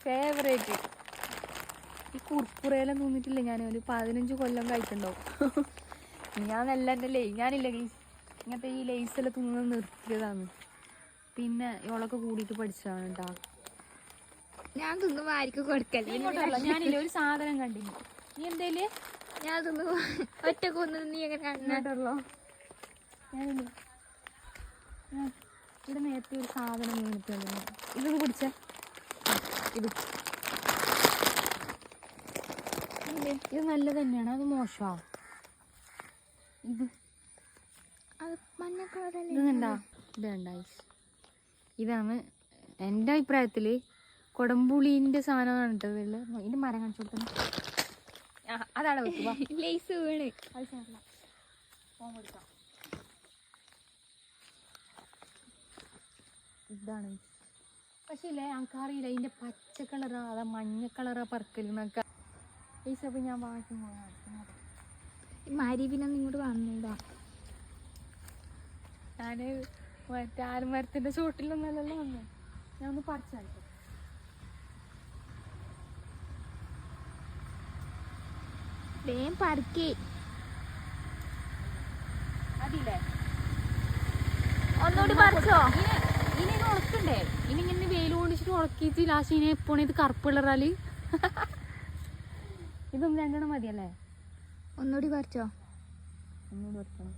Favourite. ഈ കുർക്കുറയിലും തോന്നിട്ടില്ല ഞാൻ ഒരു 15 കൊല്ലം കഴിച്ചിട്ടുണ്ടാവും. ഞാൻ നല്ല ഞാനില്ല ഇങ്ങനത്തെ ഈ ലേസെല്ലാം തിന്ന് നിർത്തിയതാണ്. പിന്നെ ഇവളൊക്കെ കൂടിയിട്ട് പഠിച്ചതാണ് കേട്ടാ. ഞാൻ തിന്നുമ്പോ ആർക്കും കൊടുക്കല്ല. ഞാനില്ല ഒരു സാധനം കണ്ടില്ല. നീ എന്തേല് ഞാൻ തിന്നു ഒറ്റ കൊന്നു നീ എങ്ങനെ കണ്ടിട്ടുള്ളോ? ഞാനില്ല ഇവിടെ നേരത്തെ ഒരു സാധനം വീണിട്ടുണ്ട്. ഇതൊന്ന് പിടിച്ച ഇത് നല്ലത് തന്നെയാണ്. അത് മോശമാ. ഇത് മഞ്ഞ കളറല്ലേ? ഇത് കണ്ട ഇതാണ് എൻ്റെ അഭിപ്രായത്തിൽ കൊടംപുളീൻ്റെ സാധനമാണ് കേട്ടോ. ഇതിൻ്റെ മരം കാണിച്ചു കൊടുത്തത് അതാണ് വെക്കുക. ലേസ് വീണ് അത് ചേർല ഫോൺ കൊടുക്കാം. ഇതാണ്. പക്ഷേ ഇല്ലേ ഞങ്ങൾക്കറിയില്ല ഇതിൻ്റെ പച്ച കളറാ അതാ മഞ്ഞ കളറാ പറക്കലെന്നൊക്കെ. ഈ സഭ ഞാൻ വാങ്ങിക്കുമ്പോൾ മരീപിനൊന്നും ഇങ്ങോട്ട് വന്നില്ല. ഞാൻ മറ്റേ ആൽമരത്തിൻ്റെ ചോട്ടിലൊന്നല്ലല്ലോ വന്നു. ഞാൻ ഒന്ന് പറിച്ചാൽ വേം പറിക്കേ. അതില്ലേ ഒന്നുകൂടി പറിച്ചോ? ഇനി ഇത് ഉണക്കണ്ടേ? ഇനി ഇങ്ങനെ വെയിൽ കൊണ്ടിച്ചിട്ട് ഉണക്കിയിട്ട് ലാസ്റ്റ് ഇനി എപ്പോഴാണ് ഇത് കറുപ്പ് കളറാല്. ഇതൊന്നും 2 മതിയല്ലേ? ഒന്നുകൂടി പറിച്ചോ? ഒന്നുകൂടി പറിക്കണം.